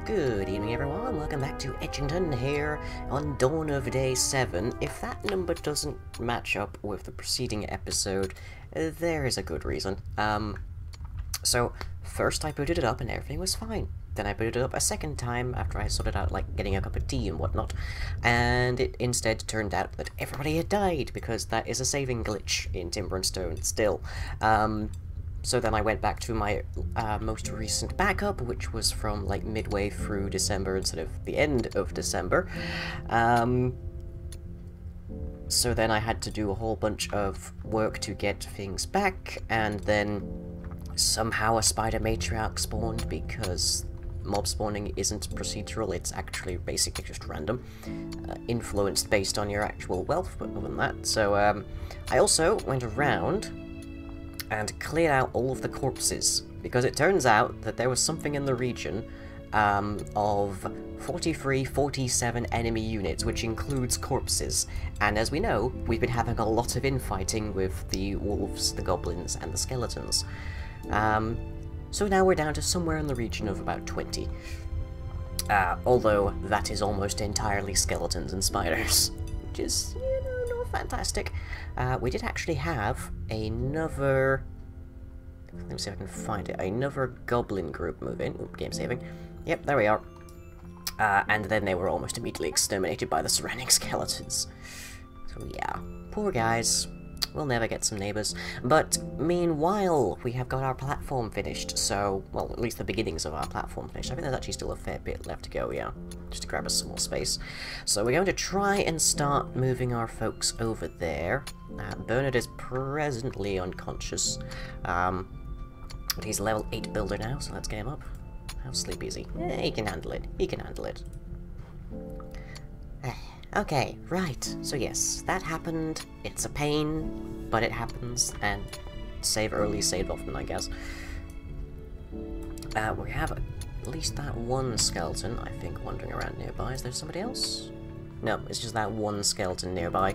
Good evening everyone, welcome back to Edgington here on Dawn of Day 7. If that number doesn't match up with the preceding episode, there is a good reason. So, first I booted it up and everything was fine. Then I booted it up a second time after I sorted out, like, getting a cup of tea and whatnot, and it instead turned out that everybody had died, because that is a saving glitch in Timber and Stone still. So then I went back to my most recent backup, which was from like midway through December instead of the end of December. So then I had to do a whole bunch of work to get things back, and then somehow a spider matriarch spawned because mob spawning isn't procedural, it's actually basically just random. Influenced based on your actual wealth, but other than that. So I also went around and cleared out all of the corpses, because it turns out that there was something in the region of 47 enemy units, which includes corpses, and as we know, we've been having a lot of infighting with the wolves, the goblins, and the skeletons. So now we're down to somewhere in the region of about 20. Although that is almost entirely skeletons and spiders, which is, you know, not fantastic. We did actually have another... Let me see if I can find it. Another goblin group move in. Ooh, game saving. Yep, there we are. And then they were almost immediately exterminated by the surrounding skeletons. So yeah, poor guys. We'll never get some neighbours. But meanwhile, we have got our platform finished, so, well, at least the beginnings of our platform finished. I think there's actually still a fair bit left to go, yeah, just to grab us some more space. So we're going to try and start moving our folks over there. Bernard is presently unconscious, but he's a level 8 builder now, so let's get him up. How sleepy is he? Yeah, he can handle it. He can handle it. Okay, right, so yes, that happened. It's a pain, but it happens, and save early, save often, I guess. We have at least that one skeleton, I think, wandering around nearby. Is there somebody else? No, it's just that one skeleton nearby.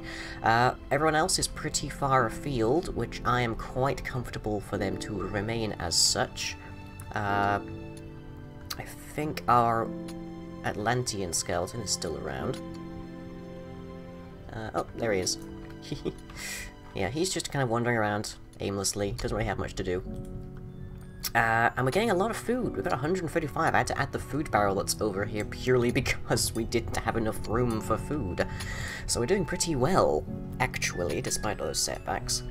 Everyone else is pretty far afield, which I am quite comfortable for them to remain as such. I think our Atlantean skeleton is still around. Oh, there he is. Yeah, he's just kind of wandering around aimlessly, doesn't really have much to do. And we're getting a lot of food. We've got 135. I had to add the food barrel that's over here purely because we didn't have enough room for food. So we're doing pretty well, actually, despite those setbacks.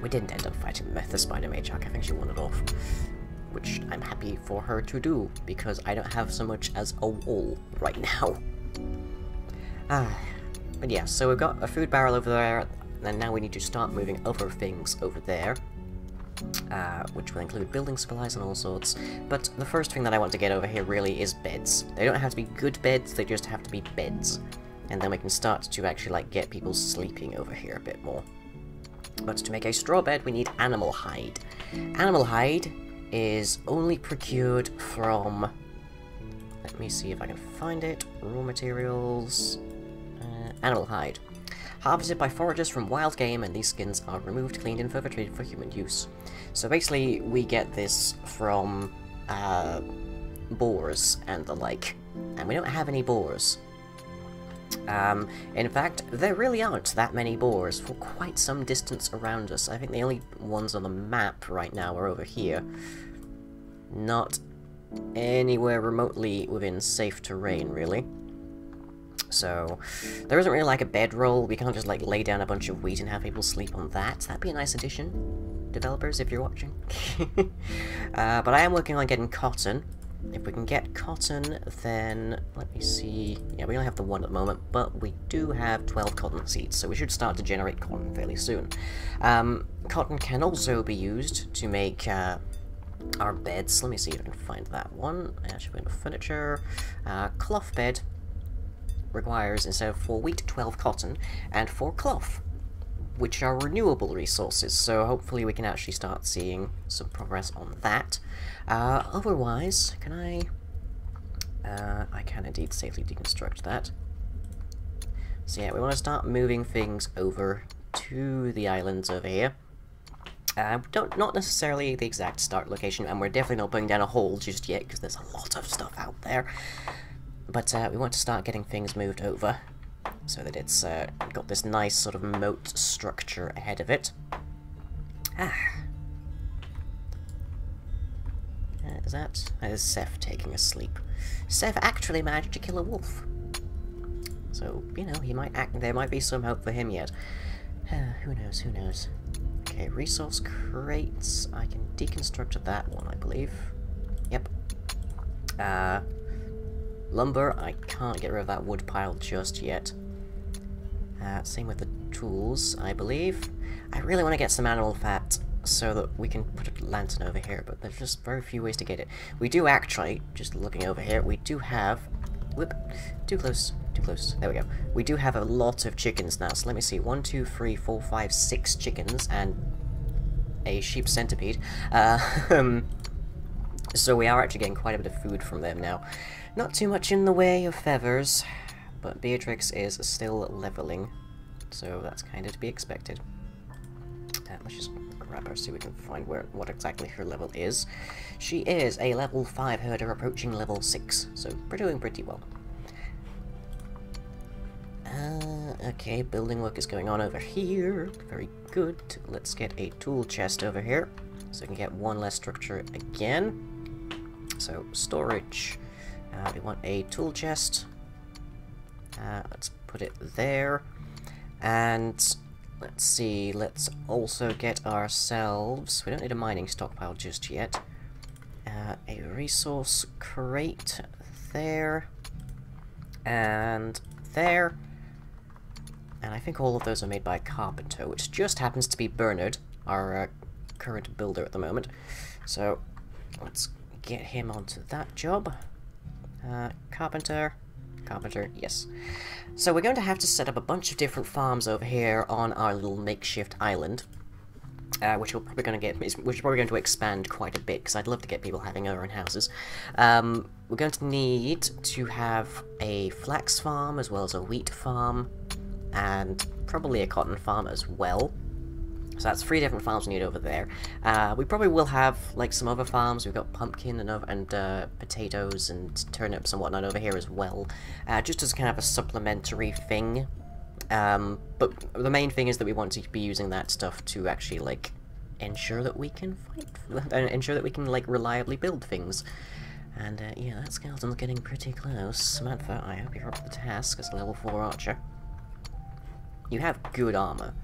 We didn't end up fighting the spider matriarch. I think she wandered off, which I'm happy for her to do, because I don't have so much as a wall right now. But yeah, so we've got a food barrel over there, and now we need to start moving other things over there, which will include building supplies and all sorts. But the first thing that I want to get over here really is beds. They don't have to be good beds, they just have to be beds. And then we can start to actually, like, get people sleeping over here a bit more. But to make a straw bed, we need animal hide. Animal hide is only procured from... Let me see if I can find it. Raw materials... animal hide. Harvested by foragers from wild game, and these skins are removed, cleaned, and further treated for human use. So basically, we get this from boars and the like, and we don't have any boars. In fact, there really aren't that many boars for quite some distance around us. I think the only ones on the map right now are over here. Not anywhere remotely within safe terrain, really. So, there isn't really like a bedroll. We can't just like lay down a bunch of wheat and have people sleep on that. That'd be a nice addition, developers, if you're watching. But I am working on getting cotton. If we can get cotton, then, let me see, yeah, we only have the one at the moment, but we do have 12 cotton seeds, so we should start to generate cotton fairly soon. Cotton can also be used to make our beds. Let me see if I can find that one. Actually, into furniture. Cloth bed requires, instead of 4 wheat, 12 cotton, and 4 cloth, which are renewable resources, so hopefully we can actually start seeing some progress on that. Otherwise, can I can indeed safely deconstruct that. So yeah, we want to start moving things over to the islands over here. Not necessarily the exact start location, and we're definitely not putting down a hole just yet, because there's a lot of stuff out there. But we want to start getting things moved over, so that it's got this nice sort of moat structure ahead of it. That is Seth taking a sleep. Seth actually managed to kill a wolf. So, you know, he might there might be some hope for him yet. Who knows, who knows. Okay, resource crates. I can deconstruct that one, I believe. Yep. Lumber, I can't get rid of that wood pile just yet. Same with the tools, I believe. I really want to get some animal fat so that we can put a lantern over here, but there's just very few ways to get it. We do actually, just looking over here, we do have... Whoop, too close, too close. There we go. We do have a lot of chickens now, so let me see. 1, 2, 3, 4, 5, 6 chickens, and a sheep centipede. So we are actually getting quite a bit of food from them now. Not too much in the way of feathers, but Beatrix is still leveling, so that's kind of to be expected. Let's just grab her, see if we can find what exactly her level is. She is a level 5 herder approaching level 6, so we're doing pretty well. Okay, building work is going on over here. Very good. Let's get a tool chest over here, so we can get one less structure again. So, storage. We want a tool chest. Let's put it there. And... let's see, let's also get ourselves... we don't need a mining stockpile just yet. A resource crate there. And there. And I think all of those are made by Carpenter, which just happens to be Bernard, our current builder at the moment. So, let's get him onto that job. Carpenter, yes. So we're going to have to set up a bunch of different farms over here on our little makeshift island, which we're probably going to expand quite a bit, because I'd love to get people having their own houses. We're going to need to have a flax farm, as well as a wheat farm, and probably a cotton farm as well. So that's 3 different farms we need over there. We probably will have, like, some other farms. We've got pumpkin and potatoes and turnips and whatnot over here as well. Just as kind of a supplementary thing. But the main thing is that we want to be using that stuff to actually, like, ensure that we can fight, ensure that we can, like, reliably build things. And, yeah, that skeleton's getting pretty close. Samantha, I hope you're up to the task as a level 4 archer. You have good armor.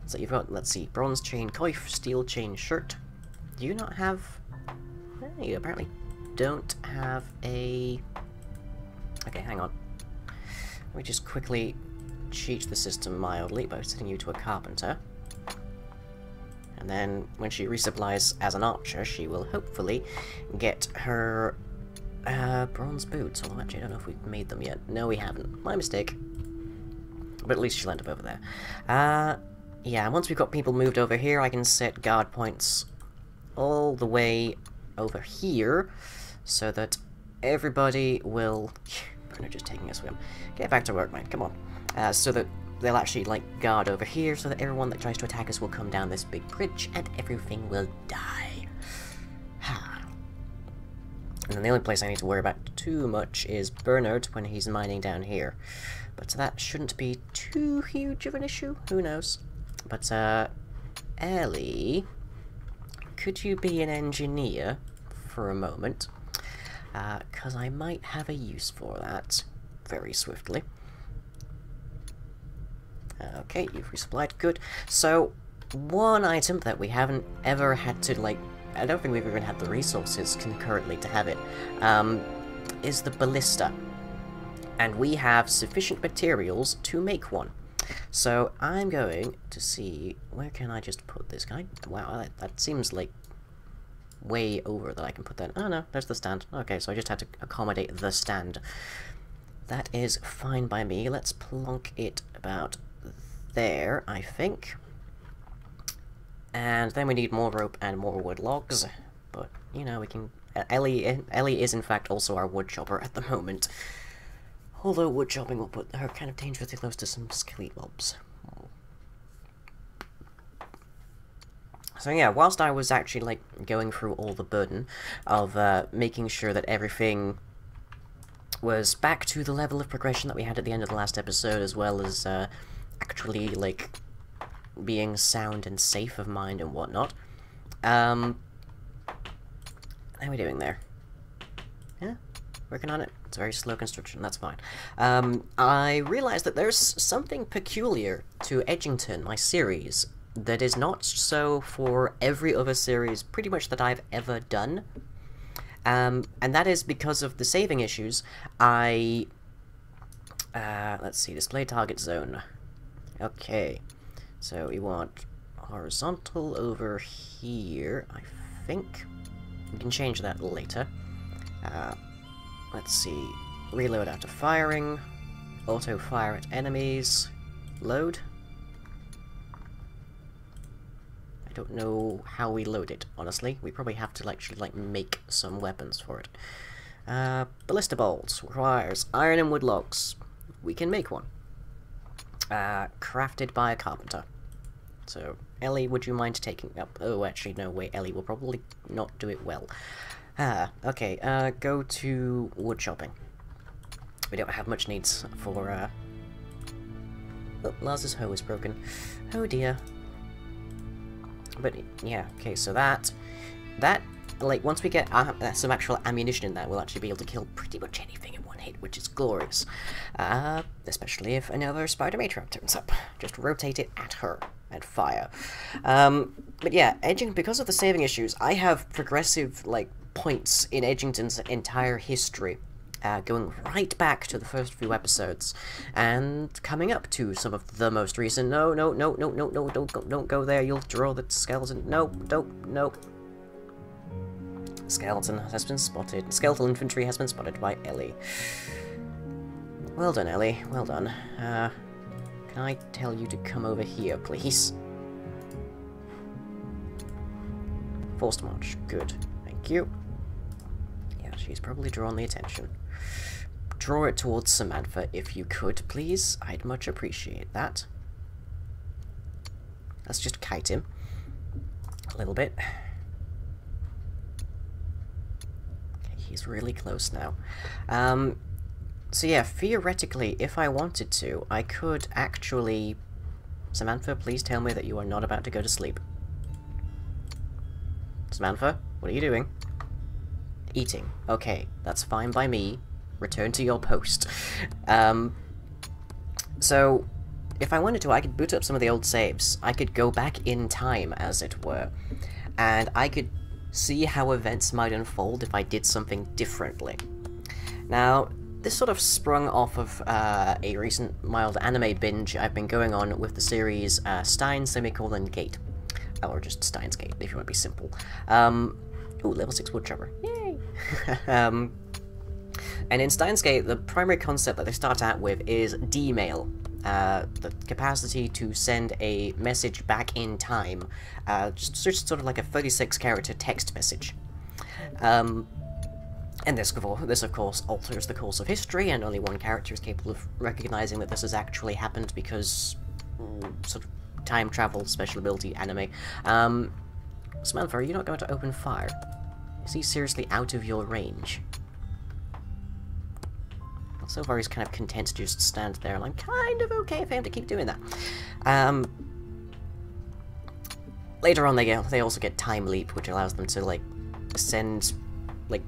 So you've got, let's see, bronze chain coif, steel chain shirt. Do you not have... you apparently don't have a... okay, hang on. Let me just quickly cheat the system mildly by setting you to a carpenter. And then, when she resupplies as an archer, she will hopefully get her bronze boots. Although actually, I don't know if we've made them yet. No, we haven't. My mistake. But at least she'll end up over there. Yeah, once we've got people moved over here, I can set guard points all the way over here, so that everybody will... Bernard just taking a swim. Get back to work, mate, come on. So that they'll actually, like, guard over here, so that everyone that tries to attack us will come down this big bridge, and everything will die. And then the only place I need to worry about too much is Bernard when he's mining down here. But that shouldn't be too huge of an issue, who knows. But, Ellie, could you be an engineer for a moment? Because I might have a use for that very swiftly. Okay, you've resupplied, good. So, one item that we haven't ever had to, like, I don't think we've even had the resources concurrently to have it, is the ballista. And we have sufficient materials to make one. So I'm going to see, where can I just put this guy? Wow, that seems like way over that I can put that. Oh no, there's the stand. Okay, so I just had to accommodate the stand. That is fine by me. Let's plonk it about there, I think. And then we need more rope and more wood logs. But, you know, we can... Ellie is in fact also our wood chopper at the moment. Although wood chopping will put her kind of dangerously close to some skelly mobs. So yeah, whilst I was actually, like, going through all the burden of making sure that everything was back to the level of progression that we had at the end of the last episode, as well as actually, like, being sound and safe of mind and whatnot. How are we doing there? Yeah, working on it. It's a very slow construction, that's fine. I realized that there's something peculiar to Edgington, my series, that is not so for every other series pretty much that I've ever done. And that is because of the saving issues. Let's see, display target zone. Okay, so we want horizontal over here, I think. We can change that later. Let's see, reload after firing, auto fire at enemies, load. I don't know how we load it, honestly. We probably have to actually, like, make some weapons for it. Ballista bolts requires iron and wood logs. We can make one. Crafted by a carpenter. So, Ellie, would you mind taking up? Oh, actually, no, wait, Ellie will probably not do it well. Okay, go to wood chopping. We don't have much needs for, Oh, Lars's hoe is broken. Oh dear. But, yeah, okay, so that, like, once we get some actual ammunition in that, we'll actually be able to kill pretty much anything in one hit, which is glorious. Especially if another spider matriarch turns up. Just rotate it at her, and fire. But yeah, because of the saving issues, I have progressive, like, points in Edgington's entire history. Going right back to the first few episodes, and coming up to some of the most recent. No, don't go there. You'll draw the skeleton. No, no. Skeleton has been spotted. Skeletal infantry has been spotted by Ellie. Well done, Ellie. Well done. Can I tell you to come over here, please? Forced march. Good. Thank you. Yeah, she's probably drawn the attention. Draw it towards Samantha if you could, please. I'd much appreciate that. Let's just kite him a little bit. Okay, he's really close now. So yeah, theoretically, if I wanted to, I could actually... Samantha, please tell me that you are not about to go to sleep. Samantha, what are you doing? Eating. Okay, that's fine by me. Return to your post. So, if I wanted to, I could boot up some of the old saves. I could go back in time, as it were, and I could see how events might unfold if I did something differently. Now, this sort of sprung off of a recent mild anime binge I've been going on with the series Stein, Gate. Or just Stein's Gate, if you want to be simple. Ooh, level 6 woodchopper. Yay! And in Steins Gate, the primary concept that they start out with is D-mail. The capacity to send a message back in time. Just sort of like a 36-character text message. And this, of course, alters the course of history, and only one character is capable of recognizing that this has actually happened because... sort of time travel, special ability, anime. Samantha, are you not going to open fire? Is he seriously out of your range? So far he's kind of content to just stand there, and I'm kind of okay for him to keep doing that. Later on they also get Time Leap, which allows them to, like, send, like,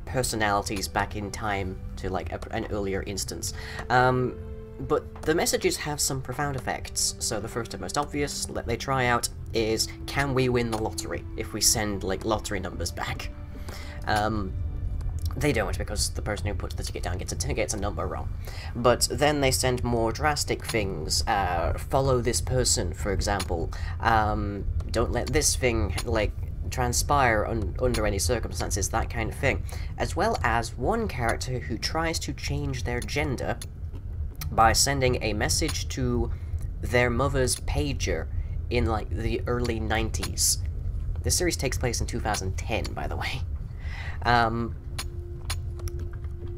personalities back in time to, like, an earlier instance. But the messages have some profound effects, so the first and most obvious that they try out is, can we win the lottery if we send, like, lottery numbers back? They don't, because the person who puts the ticket down gets a number wrong. But then they send more drastic things. Follow this person, for example. Don't let this thing, like, transpire under any circumstances, that kind of thing. As well as one character who tries to change their gender by sending a message to their mother's pager in, like, the early 90s. This series takes place in 2010, by the way.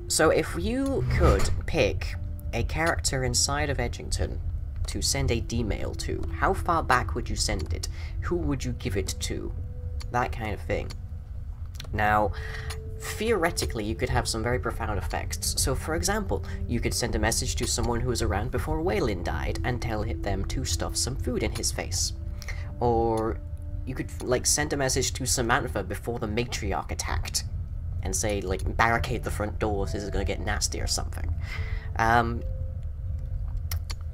So if you could pick a character inside of Edgington to send a D-mail to? How far back would you send it? Who would you give it to? That kind of thing. Now, theoretically, you could have some very profound effects. So, for example, you could send a message to someone who was around before Waylon died and tell them to stuff some food in his face. Or you could, like, send a message to Samantha before the matriarch attacked and say, like, barricade the front doors, this is gonna get nasty or something.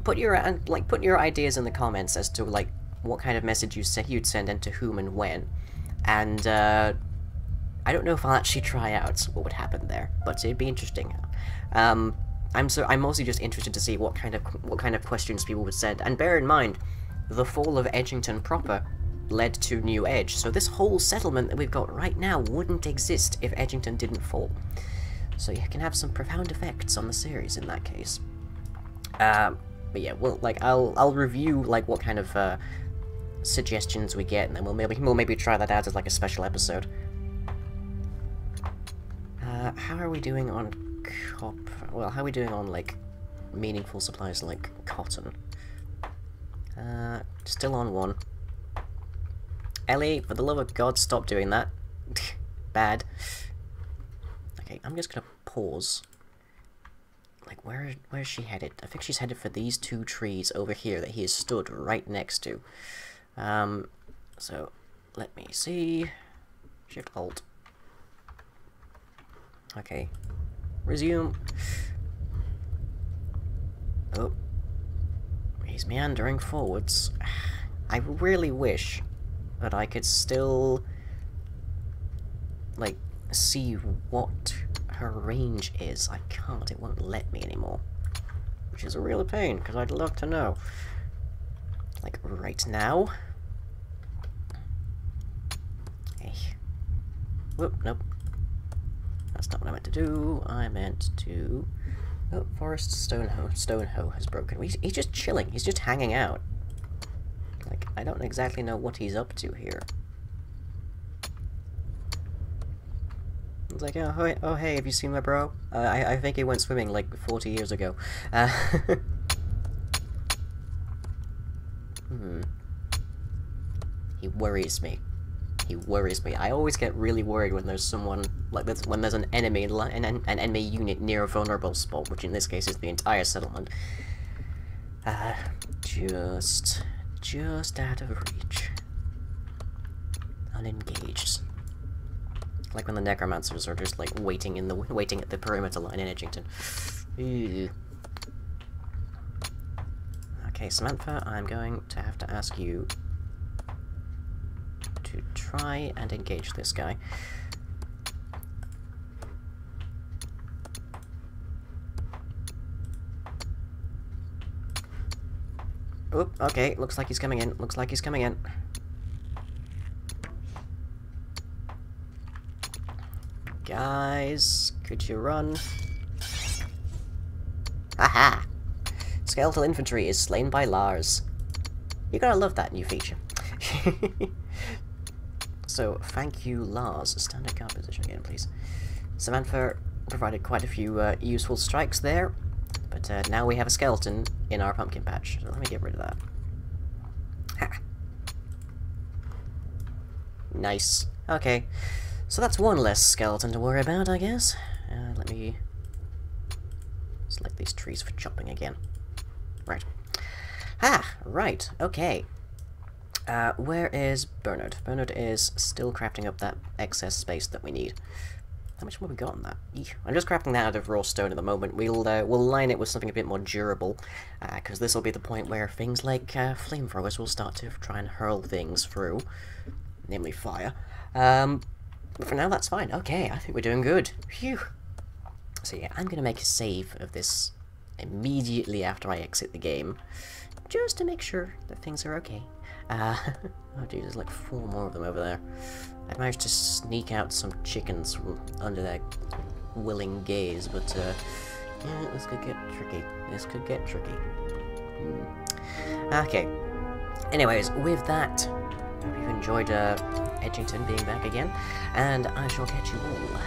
Put your ideas in the comments as to, like, what kind of message you'd send and to whom and when. And, I don't know if I'll actually try out what would happen there, but it'd be interesting. I'm mostly just interested to see what kind of questions people would send. And bear in mind, the fall of Edgington proper led to New Edge, so this whole settlement that we've got right now wouldn't exist if Edgington didn't fall. So you can have some profound effects on the series in that case. But yeah, well, like I'll review like what kind of suggestions we get, and then we'll maybe try that out as like a special episode. How are we doing on copper? Well, how are we doing on like meaningful supplies like cotton? Still on 1. Ellie, for the love of God, stop doing that. Bad. Okay, I'm just gonna pause. Like, where's she headed? I think she's headed for these 2 trees over here that he is stood right next to. So, let me see. Shift Alt. Okay. Resume. Oh. He's meandering forwards. I really wish that I could still, like, see what her range is. I can't. It won't let me anymore. Which is a real pain, because I'd love to know. Like, right now. Hey. Whoop, nope. That's not what I meant to do. I meant to... Oh, Forest Stonehoe has broken. He's just chilling. He's just hanging out. Like, I don't exactly know what he's up to here. It's like, oh hey, have you seen my bro? I think he went swimming like 40 years ago. He worries me. He worries me. I always get really worried when there's someone, like, when there's an enemy unit near a vulnerable spot, which in this case is the entire settlement. Just out of reach. Unengaged. Like when the necromancers are just like waiting at the perimeter line in Edgington. Ew. Okay, Samantha, I'm going to have to ask you to try and engage this guy. Oop, okay, looks like he's coming in. Looks like he's coming in. Guys, could you run? Haha! Skeletal infantry is slain by Lars. You gotta love that new feature. So, thank you, Lars. Standard guard position again, please. Samantha provided quite a few useful strikes there. But now we have a skeleton in our pumpkin patch, so let me get rid of that. Ha! Nice. Okay, so that's one less skeleton to worry about, I guess. Let me select these trees for chopping again. Right. Ah, right, okay. Where is Bernard? Bernard is still crafting up that excess space that we need. How much more have we got on that? Eek. I'm just crafting that out of raw stone at the moment. We'll line it with something a bit more durable, because this will be the point where things like flamethrowers will start to try and hurl things through, namely fire. But for now, that's fine. Okay, I think we're doing good. Phew. So yeah, I'm gonna make a save of this immediately after I exit the game, just to make sure that things are okay. Oh dude, there's like 4 more of them over there. I managed to sneak out some chickens from under their willing gaze, but yeah, this could get tricky. This could get tricky. Okay. Anyways, with that, I hope you've enjoyed Edgington being back again, and I shall catch you all